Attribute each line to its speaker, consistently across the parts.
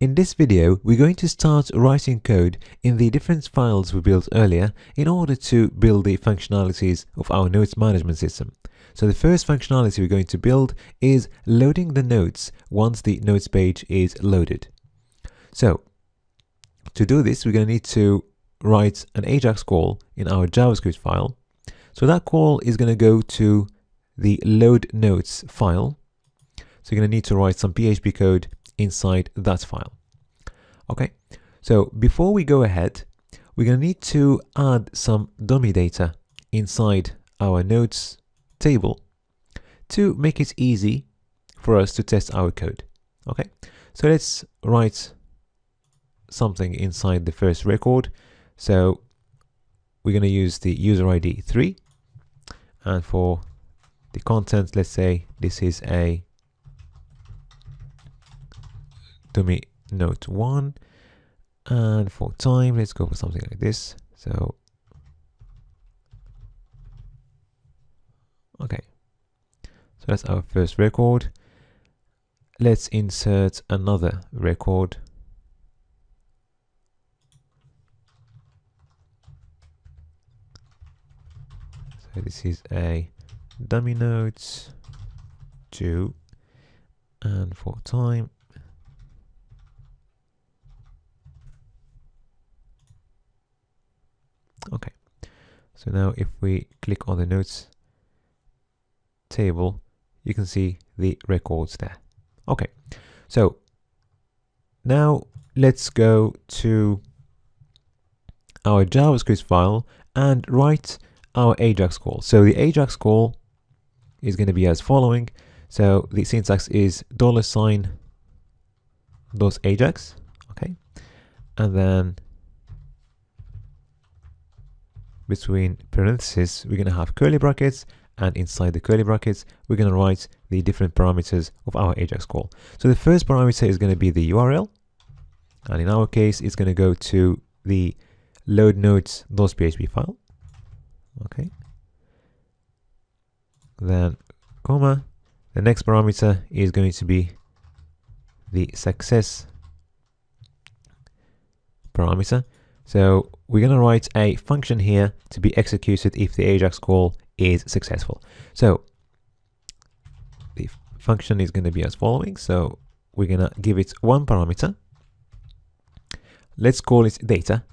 Speaker 1: In this video, we're going to start writing code in the different files we built earlier in order to build the functionalities of our notes management system. So the first functionality we're going to build is loading the notes once the notes page is loaded. So to do this, we're going to need to write an AJAX call in our JavaScript file. So that call is going to go to the load notes file. So you're going to need to write some PHP code inside that file. Okay, so before we go ahead, we're going to need to add some dummy data inside our notes table to make it easy for us to test our code. Okay, so let's write something inside the first record. So we're going to use the user ID 3, and for the content, let's say this is a dummy note 1, and for time, let's go for something like this. So okay, so that's our first record. Let's insert another record. So this is a dummy note 2, and for time, okay. So now if we click on the notes table, you can see the records there. Okay, so now let's go to our JavaScript file and write our AJAX call. So the AJAX call is going to be as following. So the syntax is $.ajax, okay, and then between parentheses we're going to have curly brackets, and inside the curly brackets we're going to write the different parameters of our AJAX call. So the first parameter is going to be the URL, and in our case it's going to go to the load notes.php file. Okay, then comma, the next parameter is going to be the success parameter. So we're going to write a function here to be executed if the AJAX call is successful. So the function is going to be as following. So we're going to give it one parameter. Let's call it data.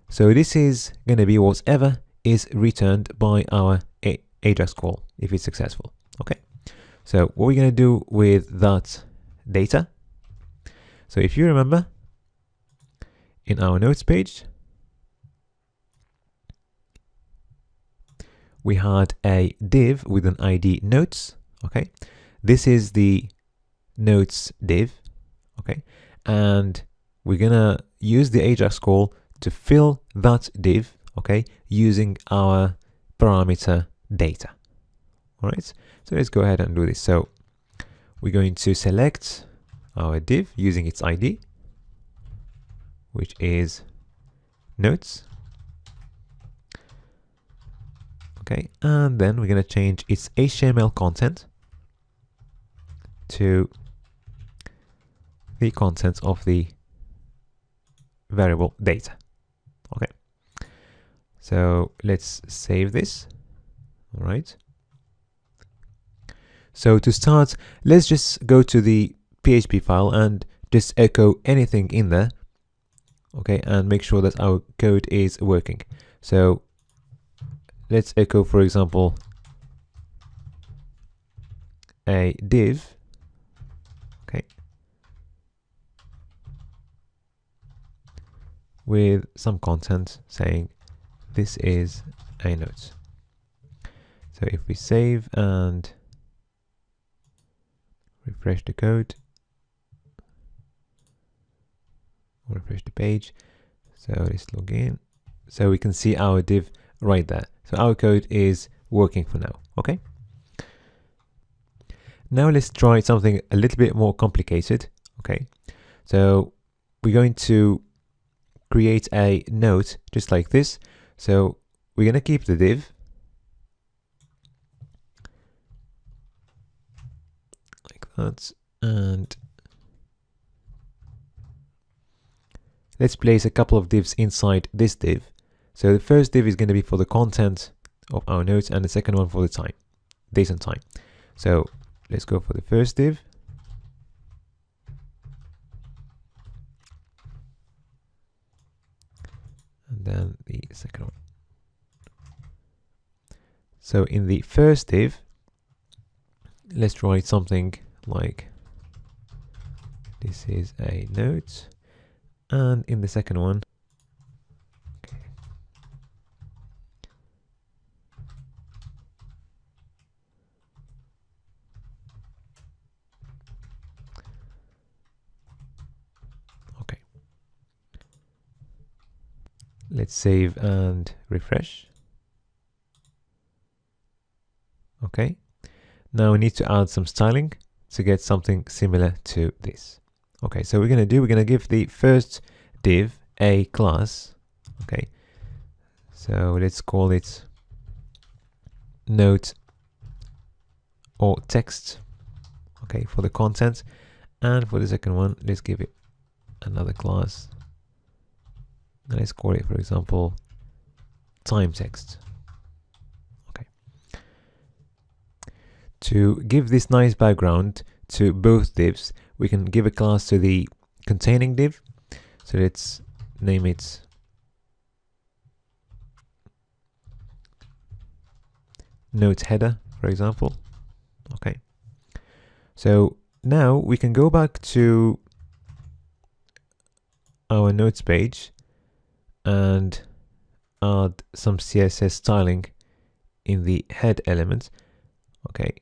Speaker 1: So this is going to be whatever is returned by our AJAX call if it's successful. Okay, so what we're going to do with that data, so if you remember, in our notes page we had a div with an ID notes. Okay, this is the notes div. Okay, and we're gonna use the AJAX call to fill that div, okay, using our parameter data. All right, so let's go ahead and do this. So we're going to select our div using its ID, which is notes. Okay, and then we're going to change its HTML content to the content of the variable data. Okay, so let's save this. All right, so to start, let's just go to the PHP file and just echo anything in there. Okay, and make sure that our code is working. So let's echo, for example, a div. Okay, with some content saying this is a note. So if we save and refresh the code, refresh the page, so let's log in, so we can see our div right there. So our code is working for now. Okay, now let's try something a little bit more complicated. Okay, so we're going to create a note just like this. So we're going to keep the div, like that, and let's place a couple of divs inside this div. So the first div is going to be for the content of our notes, and the second one for the time, date and time. So let's go for the first div. And then the second one. So in the first div, let's write something like this is a note, and in the second one, okay, let's save and refresh. Okay, now we need to add some styling to get something similar to this. Okay, so we're going to give the first div a class. Okay, so let's call it note or text. Okay, for the content, and for the second one, let's give it another class. And let's call it, for example, time text. To give this nice background to both divs, we can give a class to the containing div. So let's name it note header, for example. Okay. So now we can go back to our notes page and add some CSS styling in the head element. Okay.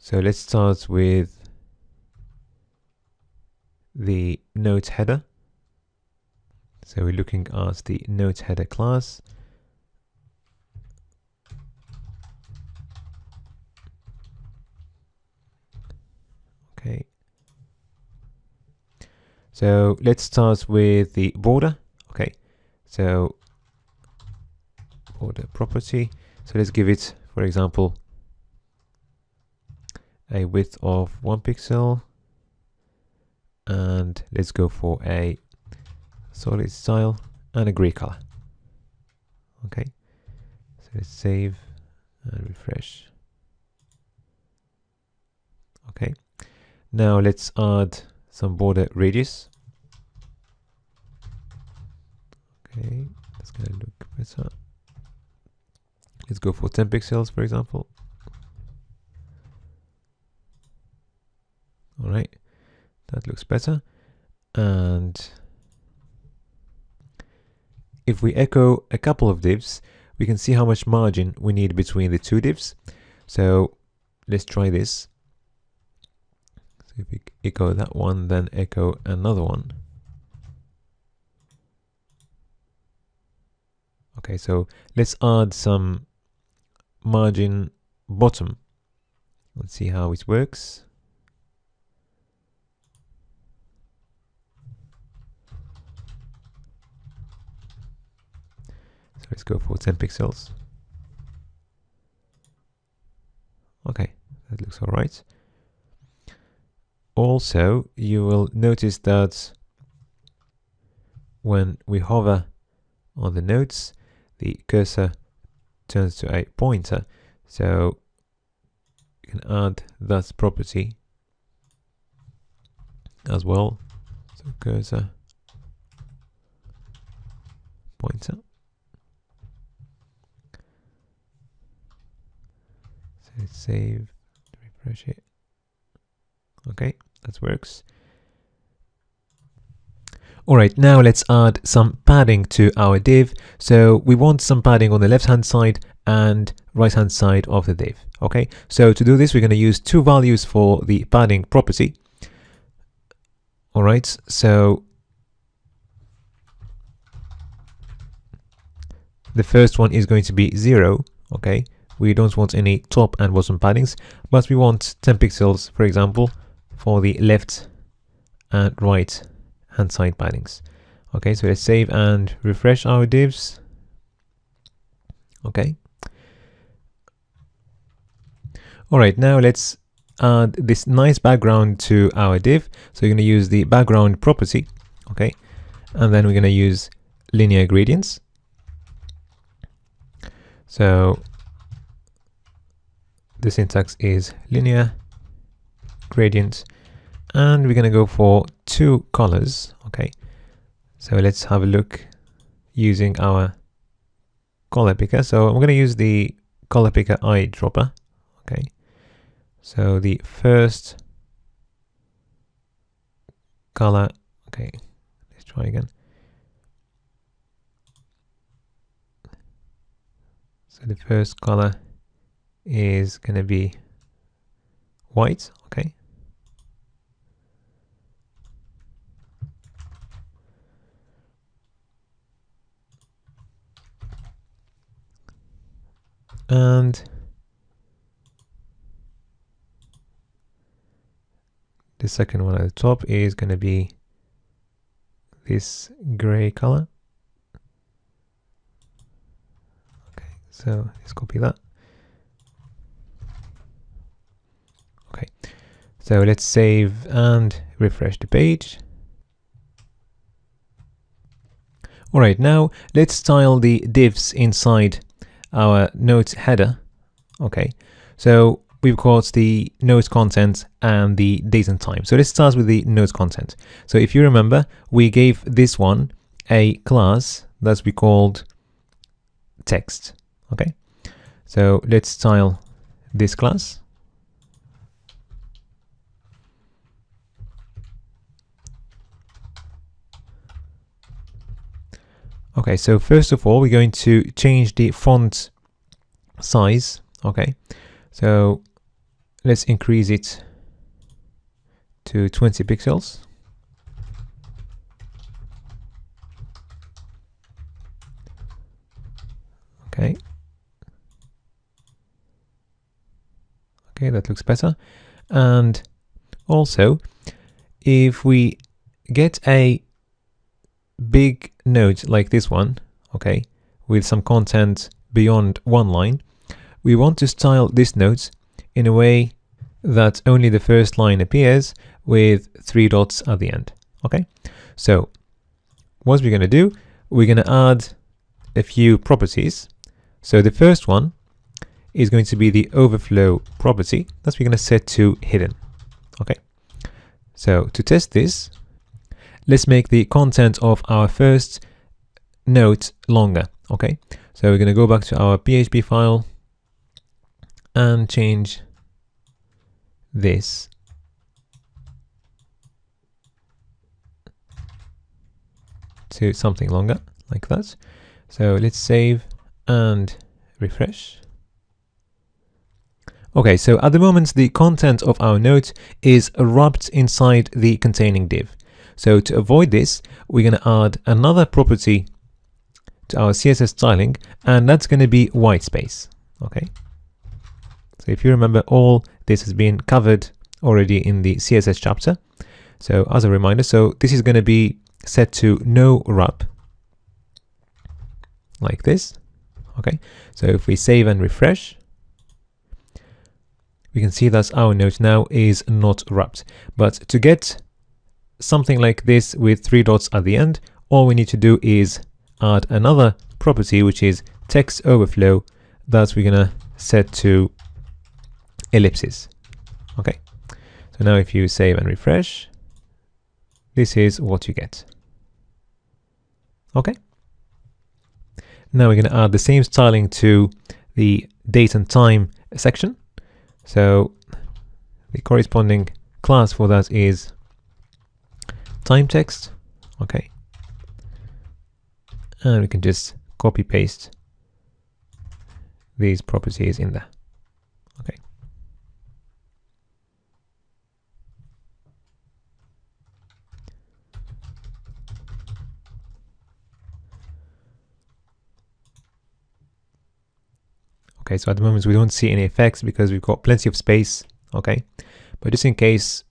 Speaker 1: So let's start with the note header. So we're looking at the note header class. Okay. So let's start with the border. Okay. So border property. So let's give it, for example, a width of 1 pixel, and let's go for a solid style and a gray color. Okay, so let's save and refresh. Okay, now let's add some border radius. Okay, that's gonna look better. Let's go for 10 pixels, for example. All right, that looks better. And if we echo a couple of divs, we can see how much margin we need between the two divs. So let's try this. So if we echo that one, then echo another one. Okay, so let's add some margin bottom. Let's see how it works. So let's go for 10 pixels. Okay, that looks all right. Also, you will notice that when we hover on the notes, the cursor turns to a pointer. So you can add that property as well. So cursor pointer. So let's save, refresh it. Okay, that works. Alright, now let's add some padding to our div. So we want some padding on the left hand side and right hand side of the div. Okay, so to do this, we're going to use two values for the padding property. Alright, so the first one is going to be 0. Okay, we don't want any top and bottom paddings, but we want 10 pixels, for example, for the left and right hand side paddings. Okay, so let's save and refresh our divs. Okay. All right, now let's add this nice background to our div. So we're going to use the background property, okay, and then we're going to use linear gradients. So the syntax is linear gradient, and we're going to go for 2 colors, okay. So let's have a look using our color picker. So I'm going to use the color picker eyedropper, okay. So the first color, okay, let's try again. So the first color is going to be white, okay. And the second one at the top is going to be this gray color. Okay, so let's copy that. Okay, so let's save and refresh the page. All right, now let's style the divs inside our notes header. Okay, so we've got the notes content and the date and time. So let's start with the notes content. So if you remember, we gave this one a class that we called text. Okay, so let's style this class. Okay, so first of all, we're going to change the font size. Okay, so let's increase it to 20 pixels. Okay. Okay, that looks better. And also, if we get a big note like this one, okay, with some content beyond 1 line, we want to style this note in a way that only the first line appears with 3 dots at the end. Okay, so what we're going to do, we're going to add a few properties. So the first one is going to be the overflow property that we're going to set to hidden. Okay, so to test this, let's make the content of our first note longer. Okay, so we're going to go back to our PHP file and change this to something longer like that. So let's save and refresh. Okay, so at the moment the content of our note is wrapped inside the containing div. So to avoid this, we're going to add another property to our CSS styling, and that's going to be white space. Okay, so if you remember, all this has been covered already in the CSS chapter. So as a reminder, so this is going to be set to no wrap like this. Okay, so if we save and refresh, we can see that our note now is not wrapped. But to get something like this with 3 dots at the end, all we need to do is add another property, which is text overflow, that we're gonna set to ellipses. Okay, so now if you save and refresh, this is what you get. Okay, now we're gonna add the same styling to the date and time section. So the corresponding class for that is time text. Okay, and we can just copy paste these properties in there. Okay, okay, so at the moment we don't see any effects because we've got plenty of space. Okay, but just in case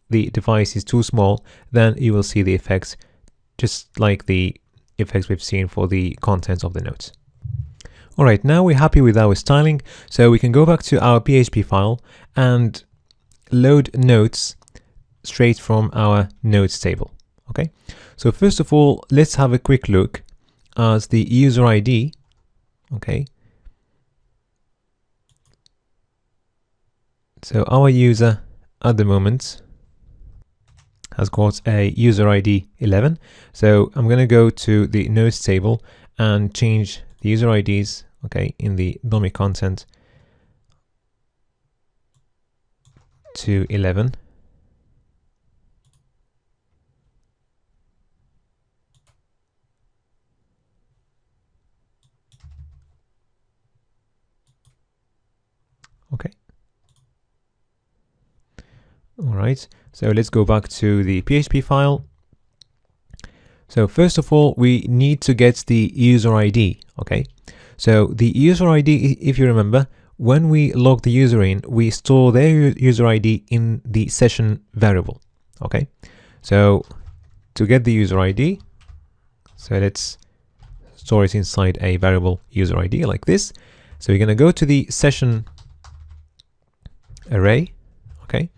Speaker 1: the device is too small, then you will see the effects just like the effects we've seen for the contents of the notes. All right, now we're happy with our styling, so we can go back to our PHP file and load nodes straight from our nodes table. Okay, so first of all, let's have a quick look at the user ID. Okay, so our user at the moment has got a user ID 11. So I'm going to go to the nodes table and change the user IDs, okay, in the dummy content to 11. Okay. All right, so let's go back to the PHP file. So first of all, we need to get the user ID, okay? So the user ID, if you remember, when we log the user in, we store their user ID in the session variable, okay? So to get the user ID, so let's store it inside a variable user ID like this. So we're gonna go to the session array, okay?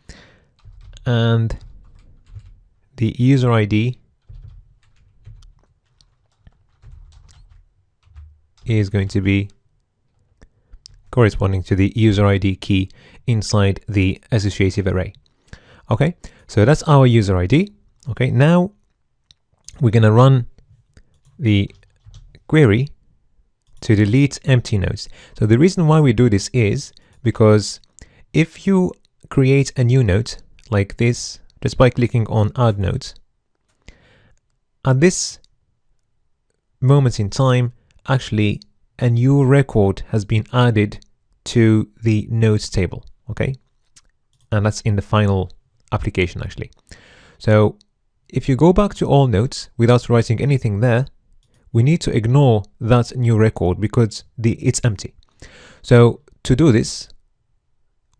Speaker 1: And the user ID is going to be corresponding to the user ID key inside the associative array. Okay, so that's our user ID. Okay, now we're going to run the query to delete empty nodes. So the reason why we do this is because if you create a new node like this, just by clicking on add nodes, at this moment in time, actually a new record has been added to the nodes table, okay? And that's in the final application actually. So if you go back to all nodes without writing anything there, we need to ignore that new record because it's empty. So to do this,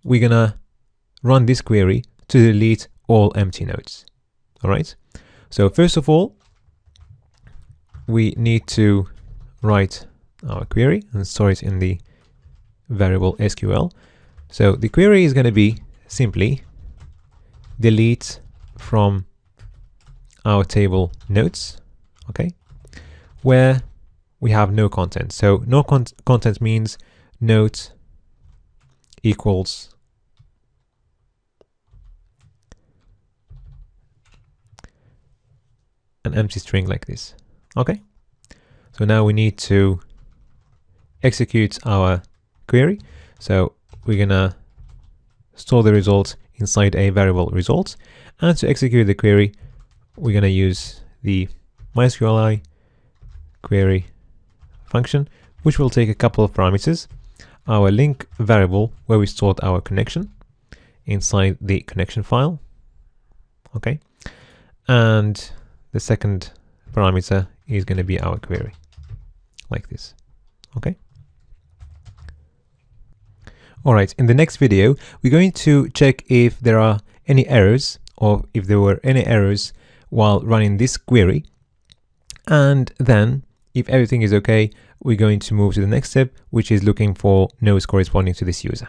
Speaker 1: we're gonna run this query to delete all empty nodes. All right. So first of all, we need to write our query and store it in the variable SQL. So the query is going to be simply delete from our table nodes, okay, where we have no content. So no content means node equals an empty string like this. Okay, so now we need to execute our query. So we're gonna store the result inside a variable result, and to execute the query we're gonna use the MySQLi query function, which will take a couple of parameters: our link variable where we stored our connection inside the connection file, okay, and the second parameter is going to be our query, like this, okay? All right, in the next video, we're going to check if there are any errors or if there were any errors while running this query. And then if everything is okay, we're going to move to the next step, which is looking for nodes corresponding to this user.